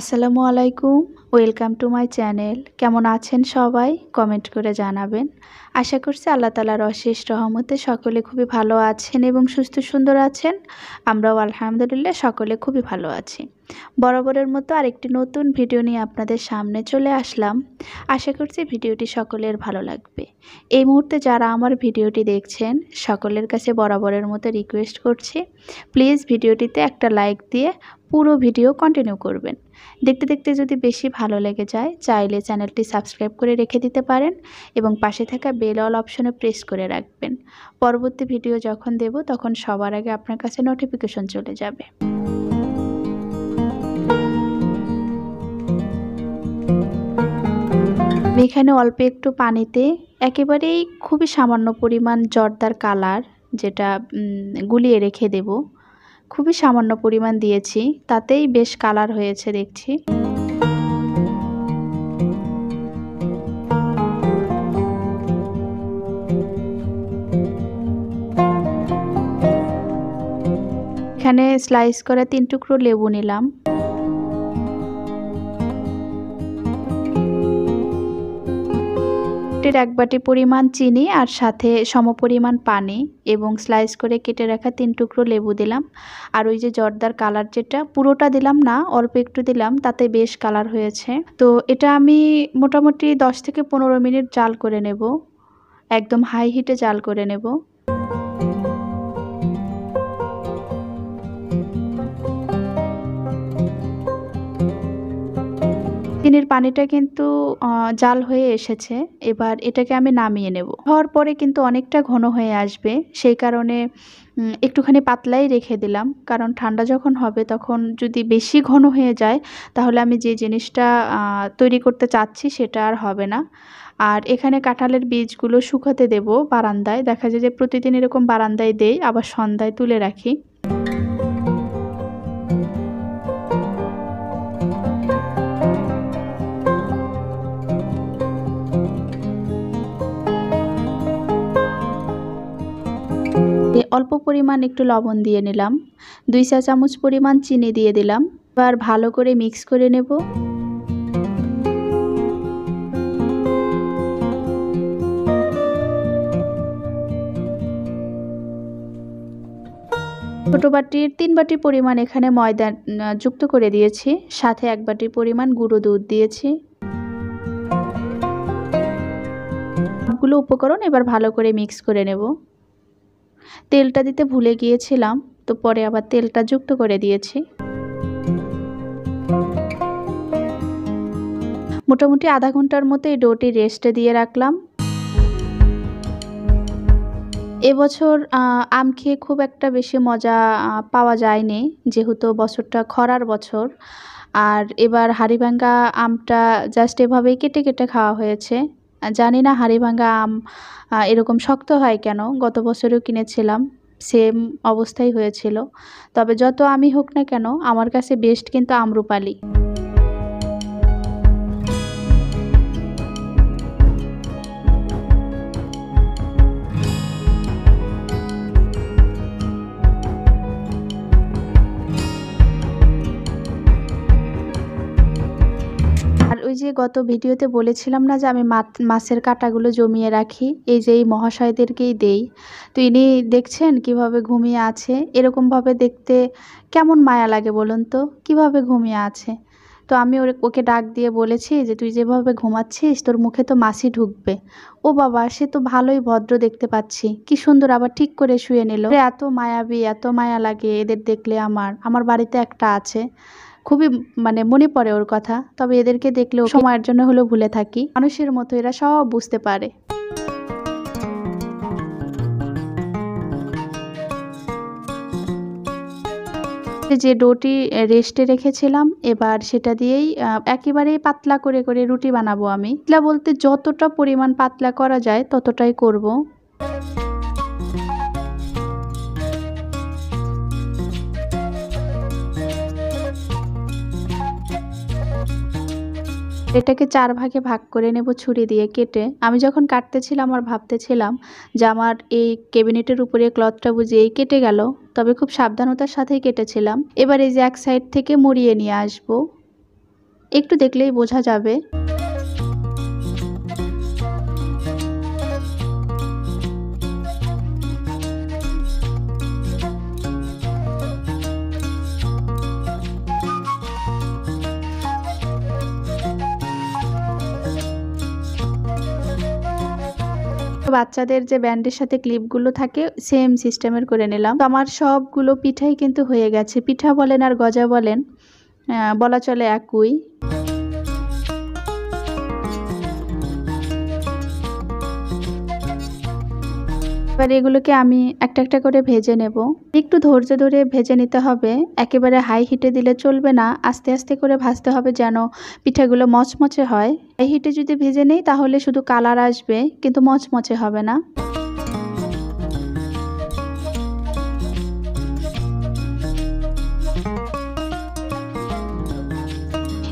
আসসালামু আলাইকুম। Welcome to my channel. কেমন আছেন সবাই? কমেন্ট করে জানাবেন। আশা করছি আল্লাহ তাআলার অশেষ রহমতে সকলে খুবই ভালো আছেন এবং সুস্থ সুন্দর আছেন। আমরাও আলহামদুলিল্লাহ সকলে খুবই ভালো আছি। বরাবরের মতো আরেকটি নতুন ভিডিও নিয়ে আপনাদের সামনে চলে আসলাম। আশা করছি ভিডিওটি সকলের ভালো লাগবে। এই মুহূর্তে যারা আমার ভিডিওটি দেখছেন সকলের কাছে বরাবরের মতো রিকোয়েস্ট করছি, প্লিজ ভিডিওটিতে একটা লাইক দিয়ে পুরো ভিডিও কন্টিনিউ করবেন। দেখতে দেখতে যদি বেশি ভালো লেগে যায় চাইলে চ্যানেলটি সাবস্ক্রাইব করে রেখে দিতে পারেন এবং পাশে থাকা বেল অল অপশনে প্রেস করে রাখবেন। পরবর্তী ভিডিও যখন দেব তখন সবার আগে আপনার কাছে নোটিফিকেশন চলে যাবে। আমি এখানে অল্প একটু পানিতে একেবারেই খুবই সামান্য পরিমাণ জর্দার কালার যেটা গুলিয়ে রেখে দেব, খুবই সামান্য পরিমাণ দিয়েছি, তাতেই বেশ কালার হয়েছে দেখছি। এখানে স্লাইস করে 3 টুকরো লেবু নিলাম। এক বাটি পরিমাণ চিনি আর সাথে সমপরিমাণ পানি এবং স্লাইস করে কেটে রাখা 3 টুকরো লেবু দিলাম। আর ওই যে জর্দার কালার যেটা পুরোটা দিলাম না, অল্প একটু দিলাম, তাতে বেশ কালার হয়েছে। তো এটা আমি মোটামুটি 10 থেকে 15 মিনিট জাল করে নেব, একদম হাই হিটে জাল করে নেব। চিনির পানিটা কিন্তু জাল হয়ে এসেছে। এবার এটাকে আমি নামিয়ে নেব। হওয়ার পরে কিন্তু অনেকটা ঘন হয়ে আসবে, সেই কারণে একটুখানি পাতলাই রেখে দিলাম, কারণ ঠান্ডা যখন হবে তখন যদি বেশি ঘন হয়ে যায় তাহলে আমি যে জিনিসটা তৈরি করতে চাচ্ছি সেটা আর হবে না। আর এখানে কাঁঠালের বীজগুলো শুকাতে দেব বারান্দায়। দেখা যায় যে প্রতিদিন এরকম বারান্দায় দেই, আবার সন্ধ্যায় তুলে রাখি। অল্প পরিমাণ একটু লবণ দিয়ে নিলাম, 2 চা চামচ পরিমাণ চিনি দিয়ে দিলাম। এবার ভালো করে মিক্স করে নেব। ছোট বাটির 3 বাটি পরিমাণ এখানে ময়দা যুক্ত করে দিয়েছি, সাথে 1 বাটি পরিমাণ গুঁড়ো দুধ দিয়েছি। সবগুলো উপকরণ এবার ভালো করে মিক্স করে নেব। তেলটা দিতে ভুলে গিয়েছিলাম, তো পরে আবার তেলটা যুক্ত করে দিয়েছি। মোটামুটি আধা ঘন্টার মতো এই ডোটি রেস্টে দিয়ে রাখলাম। এবছর আম খেয়ে খুব একটা বেশি মজা পাওয়া যায়নি, যেহেতু বছরটা খরার বছর। আর এবার হাড়িভাঙ্গা আমটা জাস্ট এভাবেই কেটে কেটে খাওয়া হয়েছে। জানি না হাড়িভাঙ্গা আম এরকম শক্ত হয় কেন, গত বছরেও কিনেছিলাম সেম অবস্থাই হয়েছিল। তবে যত আমই হোক না কেন আমার কাছে বেস্ট কিন্তু আম্রপালি। ওই যে গত ভিডিওতে বলেছিলাম না যে আমি মাছের কাঁটাগুলো জমিয়ে রাখি, এই যে এই মহাশয়দেরকেই দেই। তো ইনি দেখছেন কিভাবে ঘুমিয়ে আছে। এরকমভাবে দেখতে কেমন মায়া লাগে বলুন তো, কিভাবে ঘুমিয়ে আছে। তো আমি ওকে ডাক দিয়ে বলেছি যে তুই যেভাবে ঘুমাচ্ছিস তোর মুখে তো মাছি ঢুকবে। ও বাবা, সে তো ভালোই ভদ্র দেখতে পাচ্ছি, কি সুন্দর আবার ঠিক করে শুয়ে নিল। এত মায়াবী, এত মায়া লাগে এদের দেখলে। আমার বাড়িতে একটা আছে, খুবই মনে পড়ে ওর কথা। তবে এদেরকে দেখলেও সময়ের জন্য হলেও ভুলে থাকি। মানুষের মতো এরা সব বুঝতে পারে। যে ডোটি রেস্টে রেখেছিলাম এবার সেটা দিয়েই একেবারেই পাতলা করে করে রুটি বানাবো আমি। পাতলা বলতে যতটা পরিমাণ পাতলা করা যায় ততটাই করব। এটাকে 4 ভাগে ভাগ করে নেব ছুরি দিয়ে কেটে। আমি যখন কাটতেছিলাম আর ভাবতেছিলাম যে আমার এই ক্যাবিনেটের উপরে ক্লথটা বুঝিয়েই কেটে গেল, তবে খুব সাবধানতার সাথেই কেটেছিলাম। এবার এই যে এক সাইড থেকে মুড়িয়ে নিয়ে আসবো। একটু দেখলেই বোঝা যাবে। বাচ্চাদের যে ব্যান্ডের সাথে ক্লিপগুলো থাকে সেম সিস্টেমের করে নিলাম। তো আমার সবগুলো পিঠাই কিন্তু হয়ে গেছে। পিঠা বলেন আর গজা বলেন, বলা চলে একই। এবার এগুলোকে আমি একটা একটা করে ভেজে নেব। একটু ধৈর্য ধরে ভেজে নিতে হবে, একেবারে হাই হিটে দিলে চলবে না, আস্তে আস্তে করে ভাজতে হবে যেন পিঠাগুলো মচমচে হয়। হাই হিটে যদি ভেজে নেই তাহলে শুধু কালার আসবে কিন্তু মচমচে হবে না।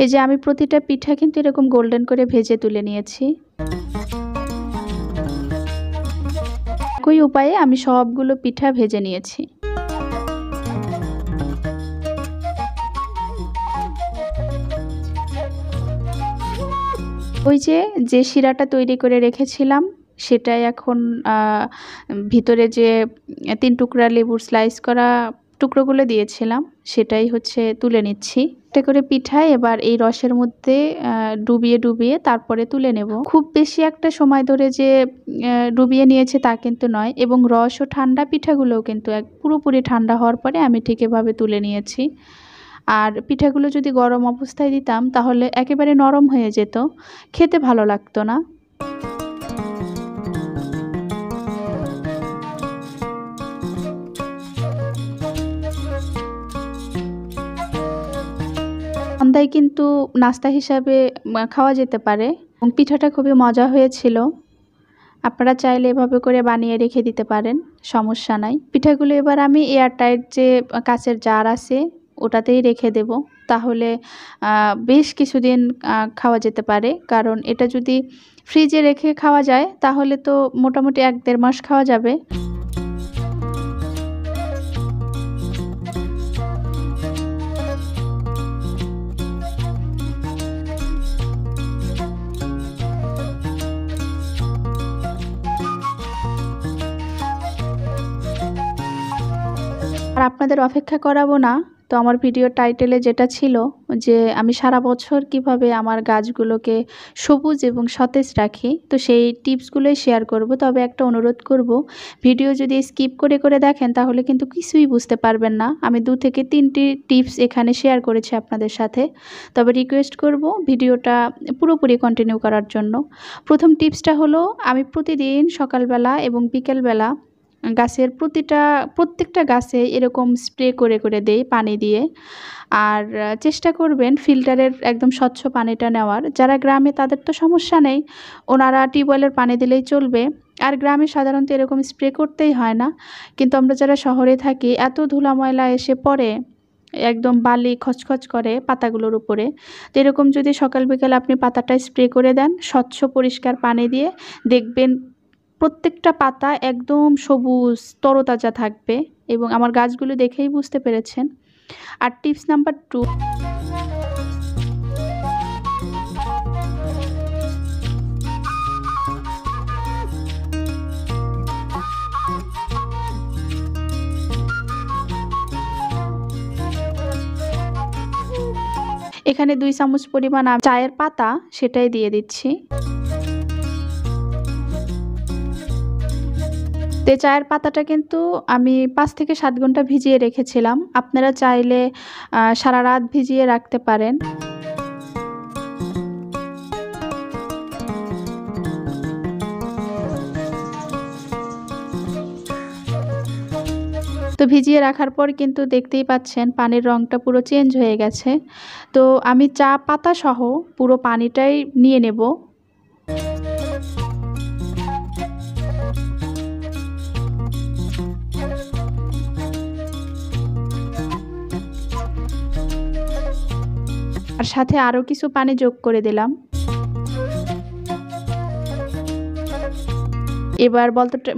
এই যে আমি প্রতিটা পিঠা কিন্তু এরকম গোল্ডেন করে ভেজে তুলে নিয়েছি। একই উপায়ে আমি সবগুলো পিঠা ভেজে নিয়েছি। ওই যে শিরাটা তৈরি করে রেখেছিলাম সেটাই এখন ভিতরে যে 3 টুকরা লেবুর স্লাইস করা টুকরোগুলো দিয়েছিলাম সেটাই হচ্ছে তুলে নিচ্ছি। একটা করে পিঠা এবার এই রসের মধ্যে ডুবিয়ে ডুবিয়ে তারপরে তুলে নেব। খুব বেশি একটা সময় ধরে যে ডুবিয়ে নিয়েছে তা কিন্তু নয়, এবং রসও ঠান্ডা, পিঠাগুলোও কিন্তু পুরোপুরি ঠান্ডা হওয়ার পরে আমি ঠিক এভাবে তুলে নিয়েছি। আর পিঠাগুলো যদি গরম অবস্থায় দিতাম তাহলে একেবারে নরম হয়ে যেত, খেতে ভালো লাগতো না। সন্ধ্যায় কিন্তু নাস্তা হিসাবে খাওয়া যেতে পারে এবং পিঠাটা খুবই মজা হয়েছিল। আপনারা চাইলে এভাবে করে বানিয়ে রেখে দিতে পারেন, সমস্যা নাই। পিঠাগুলো এবার আমি এয়ারটাইট যে কাচের জার আছে ওটাতেই রেখে দেব, তাহলে বেশ কিছুদিন খাওয়া যেতে পারে। কারণ এটা যদি ফ্রিজে রেখে খাওয়া যায় তাহলে তো মোটামুটি 1-1.5 মাস খাওয়া যাবে। আর আপনাদের অপেক্ষা করাবো না। তো আমার ভিডিও টাইটেলে যেটা ছিল যে আমি সারা বছর কিভাবে আমার গাছগুলোকে সবুজ এবং সতেজ রাখি, তো সেই টিপসগুলোই শেয়ার করব। তবে একটা অনুরোধ করব, ভিডিও যদি স্কিপ করে করে দেখেন তাহলে কিন্তু কিছুই বুঝতে পারবেন না। আমি 2 থেকে 3টি টিপস এখানে শেয়ার করেছি আপনাদের সাথে। তবে রিকোয়েস্ট করব ভিডিওটা পুরোপুরি কন্টিনিউ করার জন্য। প্রথম টিপসটা হলো, আমি প্রতিদিন সকালবেলা এবং বিকেলবেলা গাছের প্রত্যেকটা গাছে এরকম স্প্রে করে করে দেই পানি দিয়ে। আর চেষ্টা করবেন ফিল্টারের একদম স্বচ্ছ পানিটা নেওয়ার। যারা গ্রামে তাদের তো সমস্যা নেই, ওনারা টিউবওয়েলের পানি দিলেই চলবে। আর গ্রামে সাধারণত এরকম স্প্রে করতেই হয় না, কিন্তু আমরা যারা শহরে থাকি এত ধুলা ময়লা এসে পড়ে, একদম বালি খচখচ করে পাতাগুলোর উপরে। তো এরকম যদি সকাল বিকাল আপনি পাতাটা স্প্রে করে দেন স্বচ্ছ পরিষ্কার পানি দিয়ে, দেখবেন প্রত্যেকটা পাতা একদম সবুজ তরতাজা থাকবে, এবং আমার গাছগুলো দেখেই বুঝতে পেরেছেন। আর টিপস নাম্বার 2, এখানে 2 চামচ পরিমাণ চায়ের পাতা সেটাই দিয়ে দিচ্ছি। তো চায়ের পাতাটা কিন্তু আমি 5 থেকে 7 ঘন্টা ভিজিয়ে রেখেছিলাম। আপনারা চাইলে সারা রাত ভিজিয়ে রাখতে পারেন। তো ভিজিয়ে রাখার পর কিন্তু দেখতেই পাচ্ছেন পানির রঙটা পুরো চেঞ্জ হয়ে গেছে। তো আমি চা পাতা সহ পুরো পানিটাই নিয়ে নেব। আর সাথে আরও কিছু পানি যোগ করে দিলাম। এবার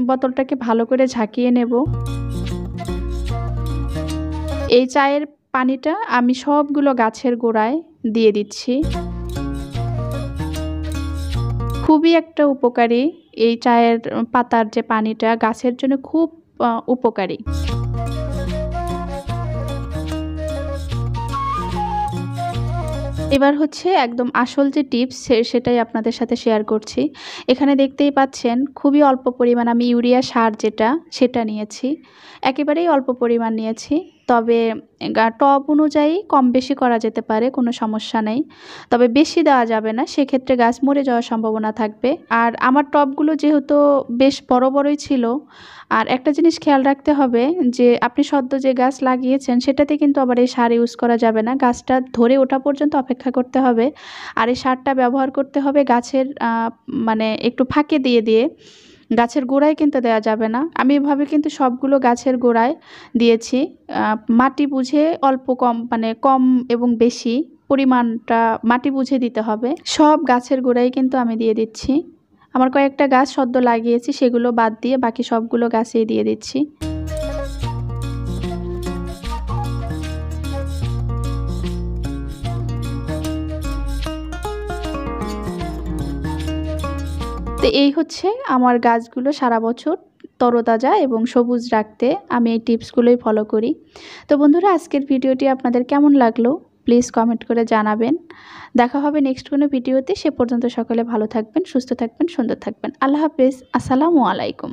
বোতলটাকে ভালো করে ঝাঁকিয়ে নেব। এই চায়ের পানিটা আমি সবগুলো গাছের গোড়ায় দিয়ে দিচ্ছি। খুবই একটা উপকারী এই চায়ের পাতার যে পানিটা গাছের জন্য খুব উপকারী। এবার হচ্ছে একদম আসল যে টিপস সেটাই আপনাদের সাথে শেয়ার করছি। এখানে দেখতেই পাচ্ছেন খুবই অল্প পরিমাণ আমি ইউরিয়া সার সেটা নিয়েছি। একেবারেই অল্প পরিমাণ নিয়েছি। তবে টব অনুযায়ী কম বেশি করা যেতে পারে, কোনো সমস্যা নেই। তবে বেশি দেওয়া যাবে না, সেক্ষেত্রে গাছ মরে যাওয়ার সম্ভাবনা থাকবে। আর আমার টবগুলো যেহেতু বেশ বড় বড়ই ছিল, আর একটা জিনিস খেয়াল রাখতে হবে যে আপনি সদ্য যে গাছ লাগিয়েছেন সেটাতে কিন্তু আবার এই সার ইউজ করা যাবে না। গাছটা ধরে ওঠা পর্যন্ত অপেক্ষা করতে হবে। আর এই সারটা ব্যবহার করতে হবে গাছের মানে একটু ফাঁকে দিয়ে দিয়ে, গাছের গোড়ায় কিন্তু দেওয়া যাবে না। আমি এভাবে কিন্তু সবগুলো গাছের গোড়ায় দিয়েছি। মাটি বুঝে অল্প কম মানে কম এবং বেশি পরিমাণটা মাটি বুঝে দিতে হবে। সব গাছের গোড়ায় কিন্তু আমি দিয়ে দিচ্ছি। আমার কয়েকটা গাছ সদ্য লাগিয়েছি, সেগুলো বাদ দিয়ে বাকি সবগুলো গাছেই দিয়ে দিচ্ছি। তো এই হচ্ছে আমার গাছগুলো সারা বছর তরতাজা এবং সবুজ রাখতে আমি এই টিপসগুলোই ফলো করি। তো বন্ধুরা, আজকের ভিডিওটি আপনাদের কেমন লাগলো প্লিজ কমেন্ট করে জানাবেন। দেখা হবে নেক্সট কোনো ভিডিওতে। সে পর্যন্ত সকলে ভালো থাকবেন, সুস্থ থাকবেন, সুন্দর থাকবেন। আল্লাহ হাফেজ। আসসালামু আলাইকুম।